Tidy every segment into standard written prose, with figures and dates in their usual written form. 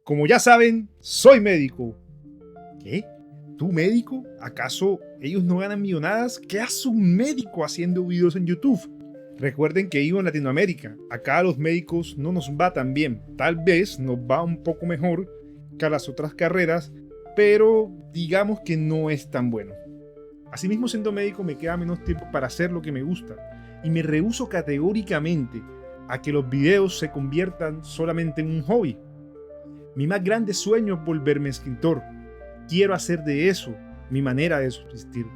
Como ya saben, soy médico. ¿Qué? ¿Tú médico? ¿Acaso ellos no ganan millonadas? ¿Qué hace un médico haciendo videos en YouTube? Recuerden que vivo en Latinoamérica. Acá a los médicos no nos va tan bien. Tal vez nos va un poco mejor que a las otras carreras, pero digamos que no es tan bueno. Asimismo, siendo médico me queda menos tiempo para hacer lo que me gusta y me rehúso categóricamente a que los videos se conviertan solamente en un hobby. Mi más grande sueño es volverme escritor. Quiero hacer de eso mi manera de subsistir.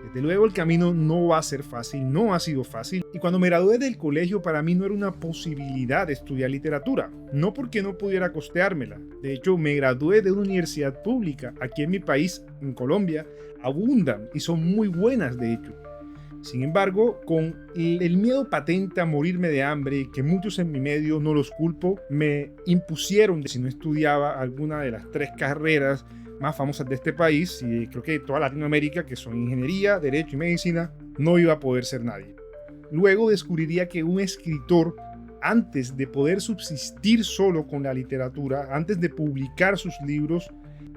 Desde luego el camino no va a ser fácil, no ha sido fácil, y cuando me gradué del colegio para mí no era una posibilidad estudiar literatura, no porque no pudiera costeármela. De hecho, me gradué de una universidad pública. Aquí en mi país, en Colombia, abundan y son muy buenas de hecho. Sin embargo, con el miedo patente a morirme de hambre, que muchos en mi medio, no los culpo, me impusieron de si no estudiaba alguna de las 3 carreras más famosas de este país, y creo que de toda Latinoamérica, que son ingeniería, derecho y medicina, no iba a poder ser nadie. Luego descubriría que un escritor, antes de poder subsistir solo con la literatura, antes de publicar sus libros,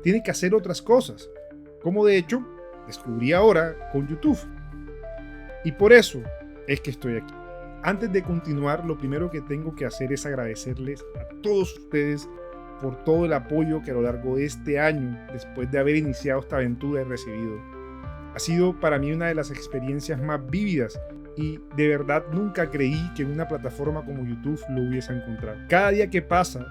tiene que hacer otras cosas, como de hecho descubrí ahora con YouTube. Y por eso es que estoy aquí. Antes de continuar, lo primero que tengo que hacer es agradecerles a todos ustedes por todo el apoyo que a lo largo de este año, después de haber iniciado esta aventura, he recibido. Ha sido para mí una de las experiencias más vívidas y de verdad nunca creí que en una plataforma como YouTube lo hubiese encontrado. Cada día que pasa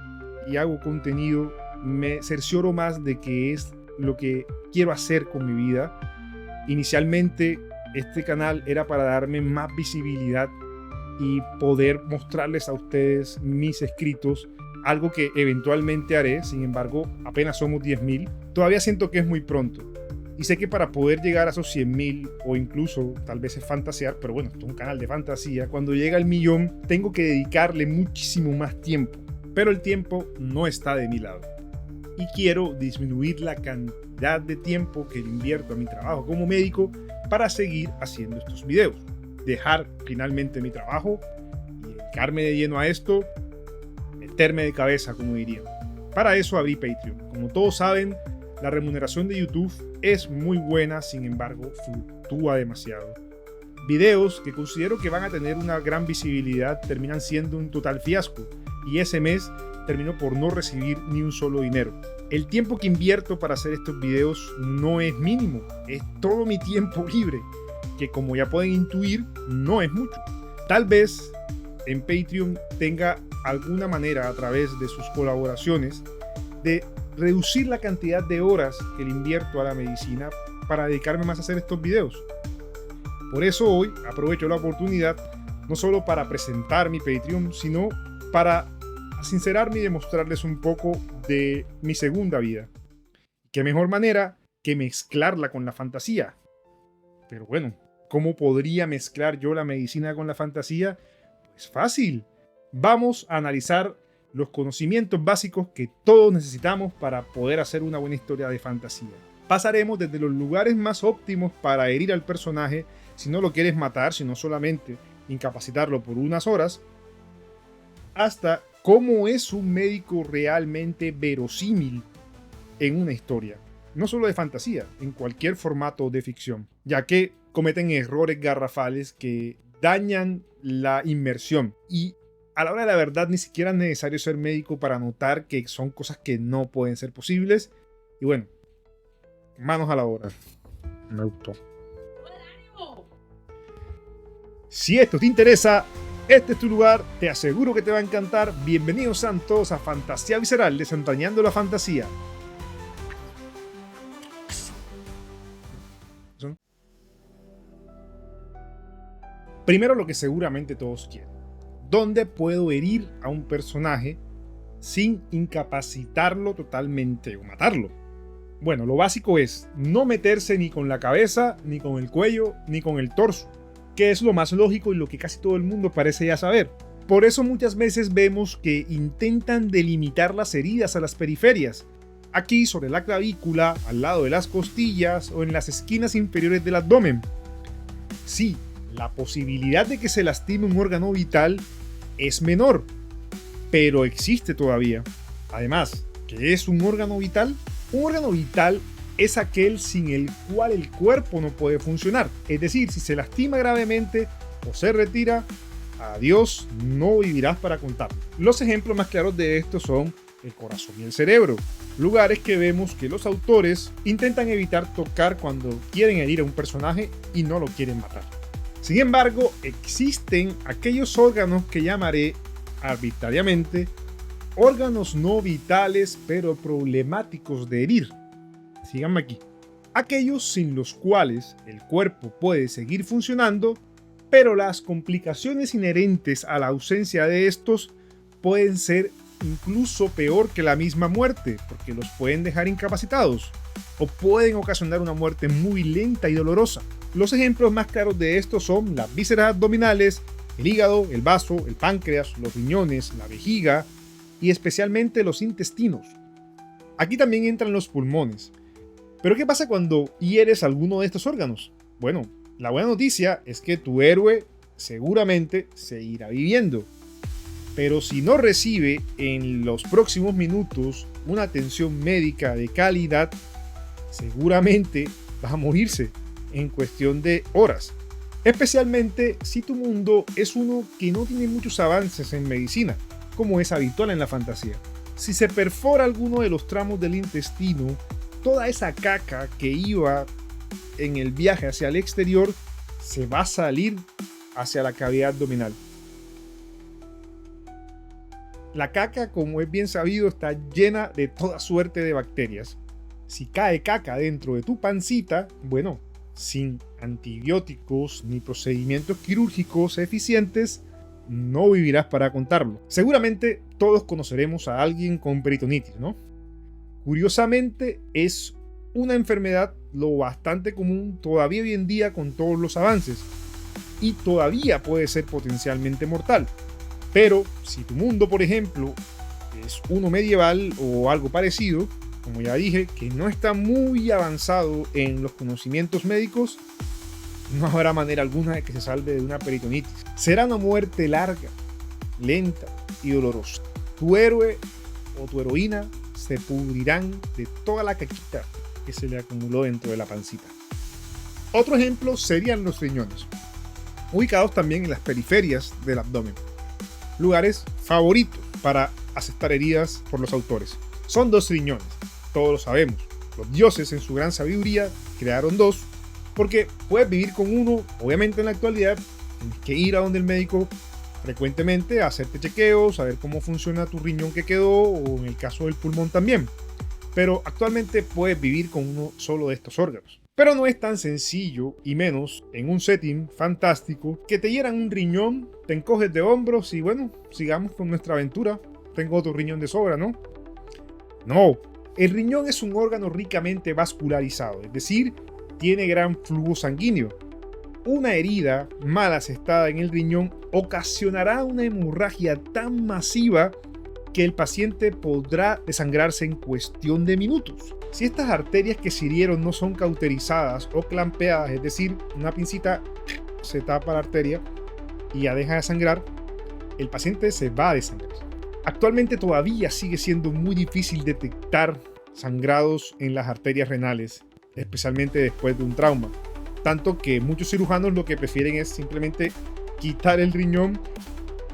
y hago contenido, me cercioro más de que es lo que quiero hacer con mi vida. Inicialmente, este canal era para darme más visibilidad y poder mostrarles a ustedes mis escritos, algo que eventualmente haré. Sin embargo, apenas somos 10.000. Todavía siento que es muy pronto. Y sé que para poder llegar a esos 100.000, o incluso tal vez es fantasear, pero bueno, esto es un canal de fantasía, cuando llega al 1.000.000 tengo que dedicarle muchísimo más tiempo. Pero el tiempo no está de mi lado. Y quiero disminuir la cantidad de tiempo que le invierto a mi trabajo como médico para seguir haciendo estos videos. Dejar finalmente mi trabajo y dedicarme de lleno a esto, meterme de cabeza, como diría. Para eso abrí Patreon. Como todos saben, la remuneración de YouTube es muy buena, sin embargo, fluctúa demasiado. Videos que considero que van a tener una gran visibilidad terminan siendo un total fiasco, y ese mes termino por no recibir ni un solo dinero. El tiempo que invierto para hacer estos videos no es mínimo, es todo mi tiempo libre, que como ya pueden intuir, no es mucho. Tal vez en Patreon tenga alguna manera, a través de sus colaboraciones, de reducir la cantidad de horas que le invierto a la medicina para dedicarme más a hacer estos videos. Por eso hoy aprovecho la oportunidad no solo para presentar mi Patreon, sino para sincerarme y demostrarles un poco de mi segunda vida. ¿Qué mejor manera que mezclarla con la fantasía? Pero bueno, ¿cómo podría mezclar yo la medicina con la fantasía? Pues fácil. Vamos a analizar los conocimientos básicos que todos necesitamos para poder hacer una buena historia de fantasía. Pasaremos desde los lugares más óptimos para herir al personaje, si no lo quieres matar, sino solamente incapacitarlo por unas horas, hasta cómo es un médico realmente verosímil en una historia. No solo de fantasía, en cualquier formato de ficción, ya que cometen errores garrafales que dañan la inmersión. Y a la hora de la verdad, ni siquiera es necesario ser médico para notar que son cosas que no pueden ser posibles. Y bueno, manos a la obra. Me gustó. Si esto te interesa, este es tu lugar, te aseguro que te va a encantar. Bienvenidos sean todos a Fantasía Visceral, desentrañando la fantasía. Primero, lo que seguramente todos quieren. ¿Dónde puedo herir a un personaje sin incapacitarlo totalmente o matarlo? Bueno, lo básico es no meterse ni con la cabeza, ni con el cuello, ni con el torso, que es lo más lógico y lo que casi todo el mundo parece ya saber. Por eso muchas veces vemos que intentan delimitar las heridas a las periferias, aquí sobre la clavícula, al lado de las costillas o en las esquinas inferiores del abdomen. Sí, la posibilidad de que se lastime un órgano vital es menor, pero existe todavía. Además, ¿Qué es un órgano vital? Un órgano vital es aquel sin el cual el cuerpo no puede funcionar. Es decir, si se lastima gravemente o se retira, adiós, no vivirás para contarlo. Los ejemplos más claros de esto son el corazón y el cerebro, lugares que vemos que los autores intentan evitar tocar cuando quieren herir a un personaje y no lo quieren matar. Sin embargo, existen aquellos órganos que llamaré arbitrariamente órganos no vitales pero problemáticos de herir. Síganme aquí. Aquellos sin los cuales el cuerpo puede seguir funcionando, pero las complicaciones inherentes a la ausencia de estos pueden ser incluso peor que la misma muerte, porque los pueden dejar incapacitados o pueden ocasionar una muerte muy lenta y dolorosa. Los ejemplos más claros de esto son las vísceras abdominales, el hígado, el vaso, el páncreas, los riñones, la vejiga y especialmente los intestinos. Aquí también entran los pulmones. Pero ¿qué pasa cuando hieres alguno de estos órganos? Bueno, la buena noticia es que tu héroe seguramente seguirá viviendo. Pero si no recibe en los próximos minutos una atención médica de calidad, seguramente va a morirse en cuestión de horas. Especialmente si tu mundo es uno que no tiene muchos avances en medicina, como es habitual en la fantasía. Si se perfora alguno de los tramos del intestino, toda esa caca que iba en el viaje hacia el exterior se va a salir hacia la cavidad abdominal. La caca, como es bien sabido, está llena de toda suerte de bacterias. Si cae caca dentro de tu pancita, bueno, sin antibióticos ni procedimientos quirúrgicos eficientes, no vivirás para contarlo. Seguramente todos conoceremos a alguien con peritonitis, ¿no? Curiosamente, es una enfermedad lo bastante común todavía hoy en día con todos los avances y todavía puede ser potencialmente mortal. Pero si tu mundo, por ejemplo, es uno medieval o algo parecido, como ya dije, que no está muy avanzado en los conocimientos médicos, no habrá manera alguna de que se salve de una peritonitis. Será una muerte larga, lenta y dolorosa. Tu héroe o tu heroína se pudrirán de toda la caquita que se le acumuló dentro de la pancita. Otro ejemplo serían los riñones, ubicados también en las periferias del abdomen. Lugares favoritos para aceptar heridas por los autores. Son dos riñones, todos lo sabemos. Los dioses en su gran sabiduría crearon dos, porque puedes vivir con uno. Obviamente en la actualidad tienes que ir a donde el médico frecuentemente a hacerte chequeos, a ver cómo funciona tu riñón que quedó, o en el caso del pulmón también. Pero actualmente puedes vivir con uno solo de estos órganos. Pero no es tan sencillo, y menos en un setting fantástico, que te hieran un riñón, te encoges de hombros y bueno, sigamos con nuestra aventura. Tengo otro riñón de sobra, ¿no? No, el riñón es un órgano ricamente vascularizado, es decir, tiene gran flujo sanguíneo. Una herida mal asestada en el riñón ocasionará una hemorragia tan masiva que el paciente podrá desangrarse en cuestión de minutos. Si estas arterias que se hirieron no son cauterizadas o clampeadas, es decir, una pincita se tapa la arteria y ya deja de sangrar, el paciente se va a desangrar. Actualmente todavía sigue siendo muy difícil detectar sangrados en las arterias renales, especialmente después de un trauma. Tanto que muchos cirujanos lo que prefieren es simplemente quitar el riñón,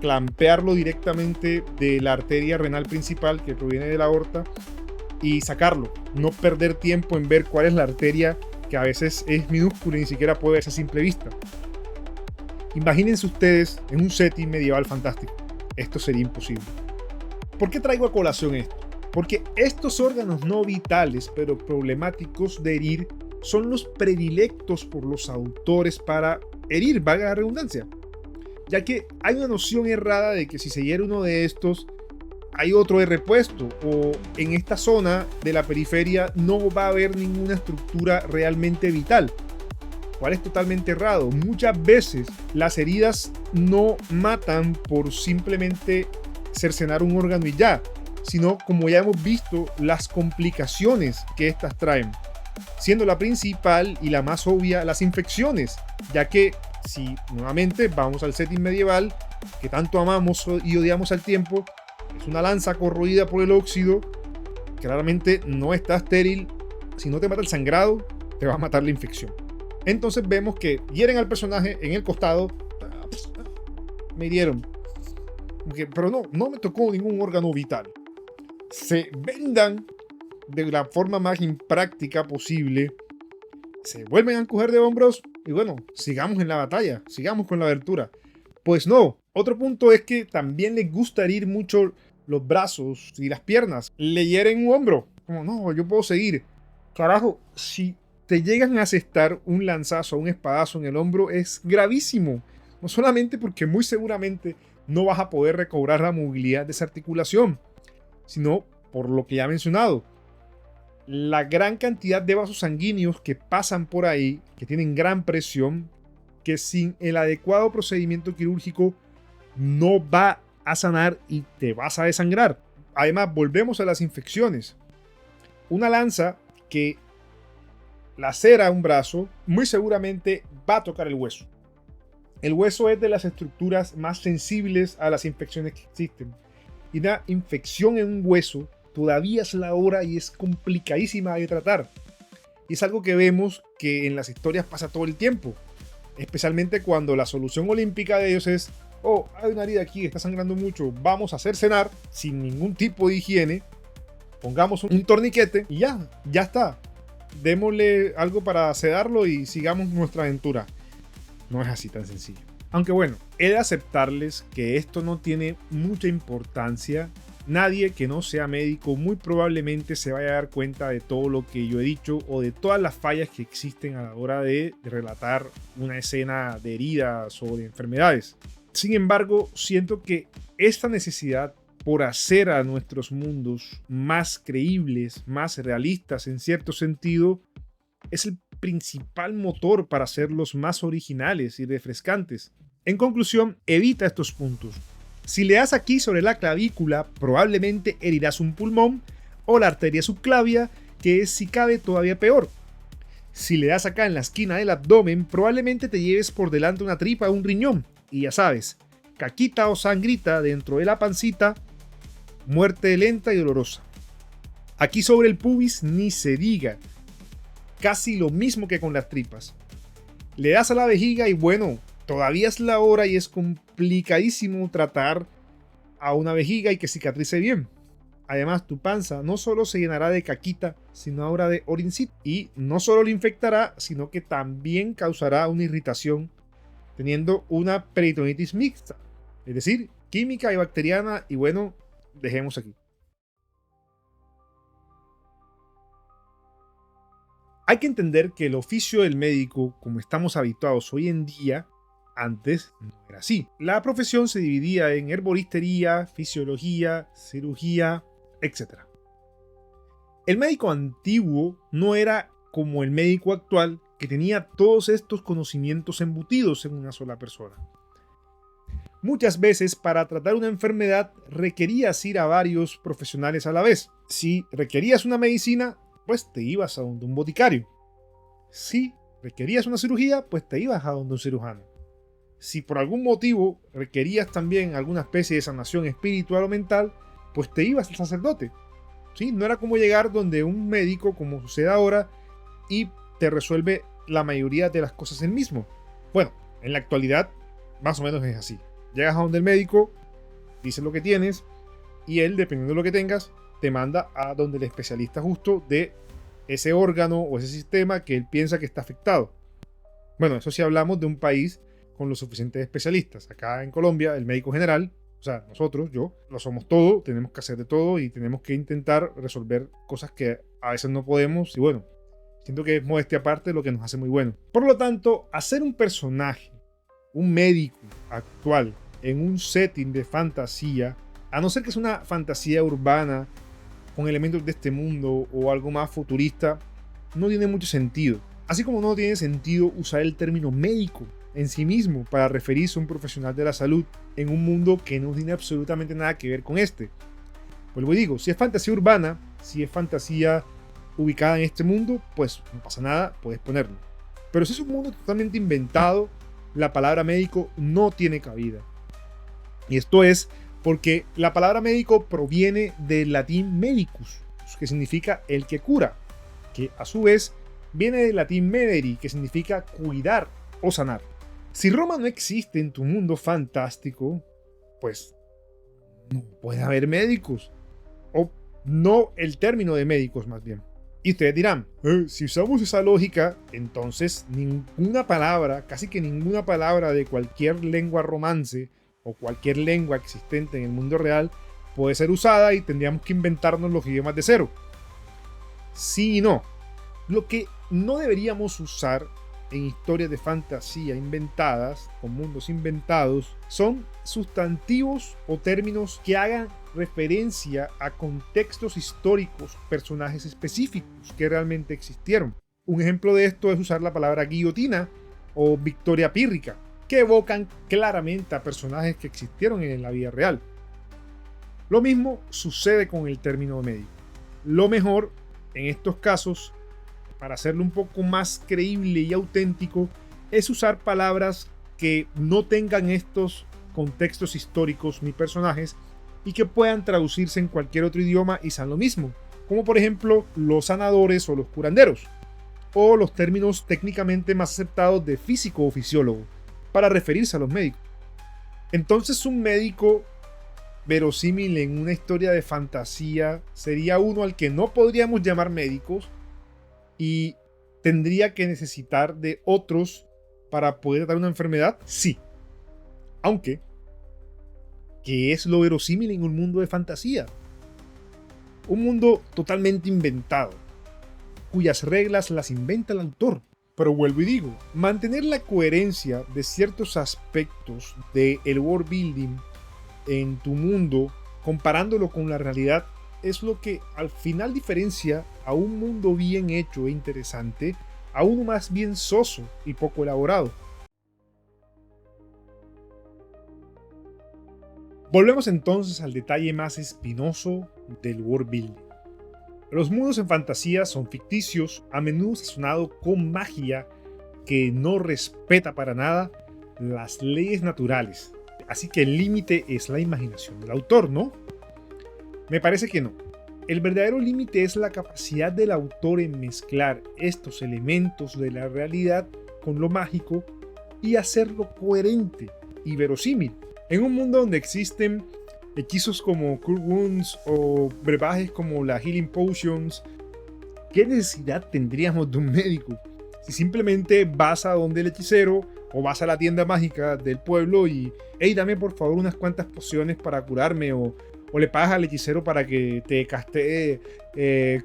clampearlo directamente de la arteria renal principal que proviene de la aorta y sacarlo. No perder tiempo en ver cuál es la arteria, que a veces es minúscula y ni siquiera puede verse a simple vista. Imagínense ustedes en un setting medieval fantástico. Esto sería imposible. ¿Por qué traigo a colación esto? Porque estos órganos no vitales pero problemáticos de herir son los predilectos por los autores para herir, valga la redundancia. Ya que hay una noción errada de que si se hiere uno de estos, hay otro de repuesto, o en esta zona de la periferia no va a haber ninguna estructura realmente vital, cual es totalmente errado. Muchas veces las heridas no matan por simplemente cercenar un órgano y ya, sino, como ya hemos visto, las complicaciones que estas traen, siendo la principal y la más obvia las infecciones, ya que si nuevamente vamos al setting medieval que tanto amamos y odiamos al tiempo, es una lanza corroída por el óxido, claramente no está estéril. Si no te mata el sangrado, te va a matar la infección. Entonces vemos que hieren al personaje en el costado. Me hirieron. Pero no me tocó ningún órgano vital. Se vendan de la forma más impráctica posible. Se vuelven a encoger de hombros. Y bueno, sigamos en la batalla. Sigamos con la abertura. Pues no. Otro punto es que también les gusta herir mucho los brazos y las piernas. Le hieren un hombro. Como no, yo puedo seguir. Carajo, si te llegan a asestar un lanzazo o un espadazo en el hombro, es gravísimo. No solamente porque muy seguramente no vas a poder recobrar la movilidad de esa articulación, sino por lo que ya he mencionado. La gran cantidad de vasos sanguíneos que pasan por ahí, que tienen gran presión, que sin el adecuado procedimiento quirúrgico no va a sanar y te vas a desangrar. Además, volvemos a las infecciones. Una lanza que lacera un brazo, muy seguramente va a tocar el hueso. El hueso es de las estructuras más sensibles a las infecciones que existen. Y una infección en un hueso todavía es la hora y es complicadísima de tratar. Y es algo que vemos que en las historias pasa todo el tiempo. Especialmente cuando la solución olímpica de ellos es: oh, hay una herida aquí, está sangrando mucho, vamos a hacer cenar sin ningún tipo de higiene, pongamos un torniquete y ya está. Démosle algo para sedarlo y sigamos nuestra aventura. No es así tan sencillo. Aunque bueno, he de aceptarles que esto no tiene mucha importancia. Nadie que no sea médico muy probablemente se vaya a dar cuenta de todo lo que yo he dicho o de todas las fallas que existen a la hora de relatar una escena de heridas o de enfermedades. Sin embargo, siento que esta necesidad por hacer a nuestros mundos más creíbles, más realistas en cierto sentido, es el principal motor para hacerlos más originales y refrescantes. En conclusión, evita estos puntos. Si le das aquí sobre la clavícula, probablemente herirás un pulmón o la arteria subclavia, que es, si cabe, todavía peor. Si le das acá en la esquina del abdomen, probablemente te lleves por delante una tripa o un riñón. Y ya sabes, caquita o sangrita dentro de la pancita, muerte lenta y dolorosa. Aquí sobre el pubis ni se diga. Casi lo mismo que con las tripas. Le das a la vejiga y bueno, todavía es la hora y es complicadísimo tratar a una vejiga y que cicatrice bien. Además, tu panza no solo se llenará de caquita, sino ahora de orincito. Y no solo le infectará, sino que también causará una irritación, teniendo una peritonitis mixta. Es decir, química y bacteriana, y bueno, dejemos aquí. Hay que entender que el oficio del médico, como estamos habituados hoy en día, antes no era así. La profesión se dividía en herboristería, fisiología, cirugía, etc. El médico antiguo no era como el médico actual, que tenía todos estos conocimientos embutidos en una sola persona. Muchas veces, para tratar una enfermedad, requerías ir a varios profesionales a la vez. Si requerías una medicina, pues te ibas a donde un boticario. Si requerías una cirugía, pues te ibas a donde un cirujano. Si por algún motivo requerías también alguna especie de sanación espiritual o mental, pues te ibas al sacerdote. ¿Sí? No era como llegar donde un médico, como sucede ahora, y te resuelve la mayoría de las cosas él mismo. Bueno, en la actualidad, más o menos es así. Llegas a donde el médico, dices lo que tienes, y él, dependiendo de lo que tengas, te manda a donde el especialista justo de ese órgano o ese sistema que él piensa que está afectado. Bueno, eso sí hablamos de un país con los suficientes especialistas. Acá en Colombia, el médico general, o sea, nosotros, yo, lo somos todo, tenemos que hacer de todo y tenemos que intentar resolver cosas que a veces no podemos. Y bueno, siento que es modestia aparte lo que nos hace muy bueno. Por lo tanto, hacer un personaje, un médico actual, en un setting de fantasía, a no ser que es una fantasía urbana con elementos de este mundo o algo más futurista, no tiene mucho sentido. Así como no tiene sentido usar el término médico en sí mismo para referirse a un profesional de la salud en un mundo que no tiene absolutamente nada que ver con este. Vuelvo y digo, si es fantasía urbana, si es fantasía ubicada en este mundo, pues no pasa nada, puedes ponerlo. Pero si es un mundo totalmente inventado, la palabra médico no tiene cabida. Y esto es porque la palabra médico proviene del latín medicus, medicus, que significa el que cura, que a su vez viene del latín mederi, que significa cuidar o sanar. Si Roma no existe en tu mundo fantástico, pues no puede haber médicos, o no el término de médicos más bien. Y ustedes dirán, si usamos esa lógica, entonces ninguna palabra, casi que ninguna palabra de cualquier lengua romance o cualquier lengua existente en el mundo real puede ser usada y tendríamos que inventarnos los idiomas de cero. Sí y no. Lo que no deberíamos usar en historias de fantasía inventadas, con mundos inventados, son sustantivos o términos que hagan referencia a contextos históricos, personajes específicos que realmente existieron. Un ejemplo de esto es usar la palabra guillotina o victoria pírrica, que evocan claramente a personajes que existieron en la vida real. Lo mismo sucede con el término médico. Lo mejor en estos casos, para hacerlo un poco más creíble y auténtico, es usar palabras que no tengan estos contextos históricos ni personajes y que puedan traducirse en cualquier otro idioma y sean lo mismo, como por ejemplo los sanadores o los curanderos, o los términos técnicamente más aceptados de físico o fisiólogo, para referirse a los médicos. Entonces un médico verosímil en una historia de fantasía sería uno al que no podríamos llamar médicos y tendría que necesitar de otros para poder tratar una enfermedad, sí. Aunque, ¿qué es lo verosímil en un mundo de fantasía? Un mundo totalmente inventado, cuyas reglas las inventa el autor. Pero vuelvo y digo, mantener la coherencia de ciertos aspectos del world building en tu mundo, comparándolo con la realidad, es lo que al final diferencia a un mundo bien hecho e interesante a uno más bien soso y poco elaborado. Volvemos entonces al detalle más espinoso del world building. Los mundos en fantasía son ficticios, a menudo sazonados con magia que no respeta para nada las leyes naturales. Así que el límite es la imaginación del autor, ¿no? Me parece que no. El verdadero límite es la capacidad del autor en mezclar estos elementos de la realidad con lo mágico y hacerlo coherente y verosímil. En un mundo donde existen hechizos como Cure Wounds o brebajes como las Healing Potions, ¿qué necesidad tendríamos de un médico? Si simplemente vas a donde el hechicero o vas a la tienda mágica del pueblo y hey, dame por favor unas cuantas pociones para curarme, o le pagas al hechicero para que te castee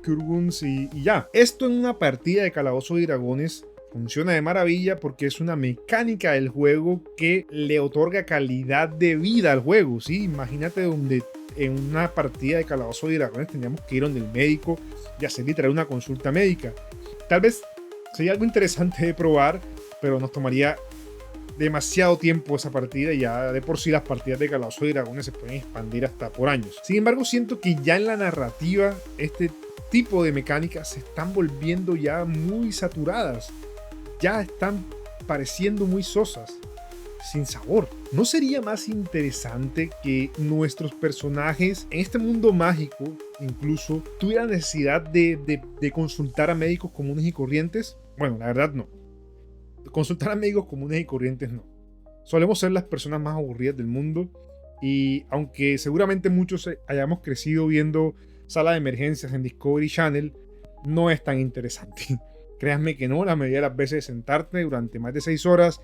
Cure Wounds y ya. Esto en una partida de Calabozo y Dragones funciona de maravilla porque es una mecánica del juego que le otorga calidad de vida al juego, ¿sí? Imagínate donde en una partida de Calabozo y Dragones teníamos que ir donde el médico y hacer y traer una consulta médica. Tal vez sería algo interesante de probar, pero nos tomaría demasiado tiempo esa partida y ya de por sí las partidas de Calabozo y Dragones se pueden expandir hasta por años. Sin embargo, siento que ya en la narrativa este tipo de mecánicas se están volviendo ya muy saturadas. Ya están pareciendo muy sosas, sin sabor. ¿No sería más interesante que nuestros personajes en este mundo mágico incluso tuvieran necesidad de consultar a médicos comunes y corrientes? Bueno, la verdad no. Consultar a médicos comunes y corrientes no. Solemos ser las personas más aburridas del mundo y aunque seguramente muchos hayamos crecido viendo sala de emergencias en Discovery Channel, no es tan interesante. Créanme que no, la mayoría de las veces sentarte durante más de 6 horas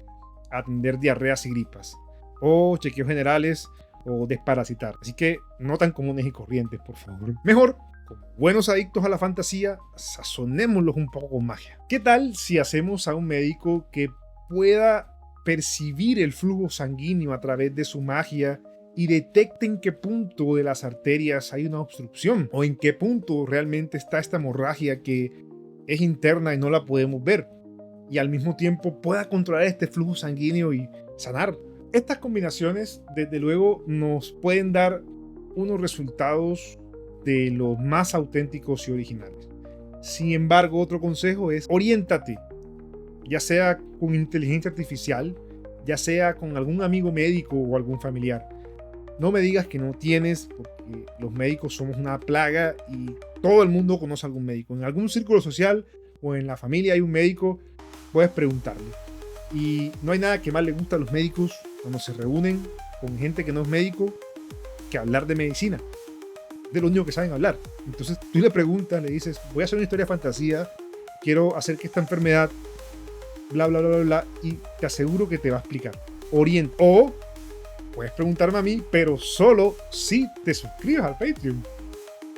a atender diarreas y gripas, o chequeos generales, o desparasitar. Así que no tan comunes y corrientes, por favor. Mejor, como buenos adictos a la fantasía, sazonémoslos un poco con magia. ¿Qué tal si hacemos a un médico que pueda percibir el flujo sanguíneo a través de su magia y detecte en qué punto de las arterias hay una obstrucción, o en qué punto realmente está esta hemorragia que es interna y no la podemos ver, y al mismo tiempo pueda controlar este flujo sanguíneo y sanar? Estas combinaciones desde luego nos pueden dar unos resultados de los más auténticos y originales. Sin embargo, otro consejo es oriéntate, ya sea con inteligencia artificial, ya sea con algún amigo médico o algún familiar. No me digas que no tienes, porque los médicos somos una plaga y Todo el mundo conoce a algún médico. En algún círculo social o en la familia hay un médico, puedes preguntarle. Y no hay nada que más le gusta a los médicos cuando se reúnen con gente que no es médico que hablar de medicina. De lo único que saben hablar. Entonces tú le preguntas, le dices, voy a hacer una historia de fantasía, quiero hacer que esta enfermedad, bla, bla, bla, bla, bla, y te aseguro que te va a explicar. Orienta. O puedes preguntarme a mí, pero solo si te suscribes al Patreon.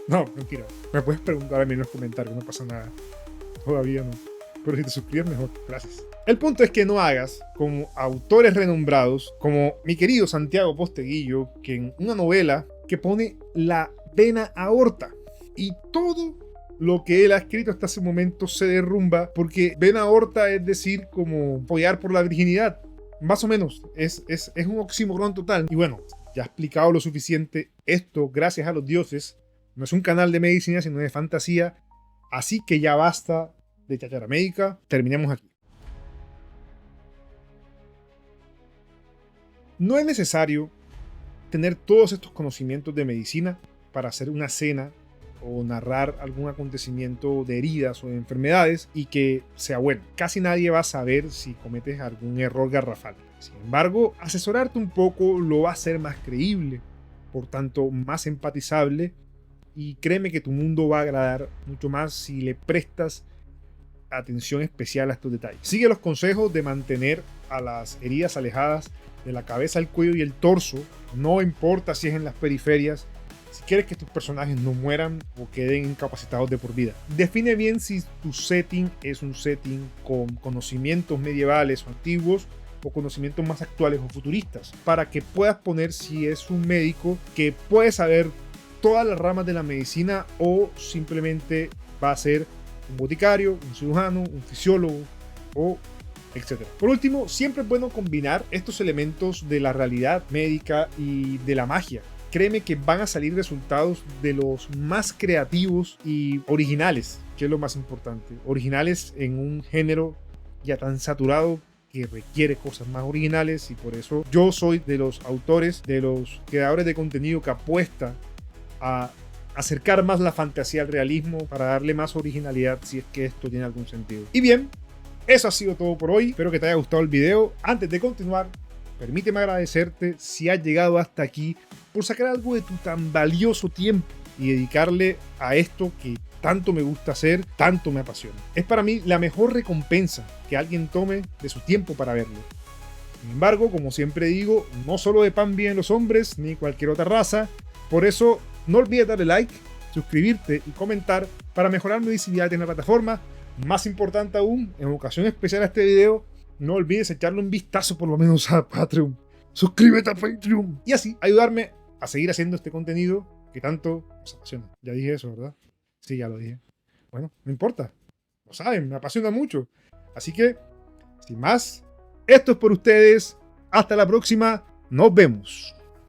No, mentira. Me puedes preguntar a mí en los comentarios, no pasa nada. Todavía no. Pero si te suscribes, mejor. Gracias. El punto es que no hagas como autores renombrados, como mi querido Santiago Posteguillo, que en una novela que pone la vena aorta y todo lo que él ha escrito hasta ese momento se derrumba porque vena aorta es decir como follar por la virginidad. Más o menos. Es un oxímoron total. Y bueno, ya he explicado lo suficiente. Esto, gracias a los dioses, no es un canal de medicina, sino de fantasía. Así que ya basta de chachara médica. Terminemos aquí. No es necesario tener todos estos conocimientos de medicina para hacer una cena o narrar algún acontecimiento de heridas o de enfermedades y que sea bueno. Casi nadie va a saber si cometes algún error garrafal. Sin embargo, asesorarte un poco lo va a hacer más creíble, por tanto más empatizable, y créeme que tu mundo va a agradar mucho más si le prestas atención especial a estos detalles. Sigue los consejos de mantener a las heridas alejadas de la cabeza, el cuello y el torso, no importa si es en las periferias, si quieres que tus personajes no mueran o queden incapacitados de por vida. Define bien si tu setting es un setting con conocimientos medievales o antiguos o conocimientos más actuales o futuristas, para que puedas poner si es un médico que puede saber todas las ramas de la medicina o simplemente va a ser un boticario, un cirujano, un fisiólogo o etc. Por último, siempre es bueno combinar estos elementos de la realidad médica y de la magia. Créeme que van a salir resultados de los más creativos y originales, que es lo más importante. Originales en un género ya tan saturado que requiere cosas más originales, y por eso yo soy de los autores, de los creadores de contenido que apuesta a acercar más la fantasía al realismo para darle más originalidad, si es que esto tiene algún sentido. Y bien, eso ha sido todo por hoy. Espero que te haya gustado el video. Antes de continuar, permíteme agradecerte si has llegado hasta aquí por sacar algo de tu tan valioso tiempo y dedicarle a esto que tanto me gusta hacer, tanto me apasiona. Es para mí la mejor recompensa que alguien tome de su tiempo para verlo. Sin embargo, como siempre digo, no solo de pan viven los hombres, ni cualquier otra raza. Por eso, no olvides darle like, suscribirte y comentar para mejorar mi visibilidad en la plataforma. Más importante aún, en ocasión especial a este video, no olvides echarle un vistazo por lo menos a Patreon. Suscríbete a Patreon. Y así ayudarme a seguir haciendo este contenido que tanto nos apasiona. Ya dije eso, ¿verdad? Sí, ya lo dije. Bueno, no importa. Lo saben, me apasiona mucho. Así que, sin más, esto es por ustedes. Hasta la próxima. Nos vemos.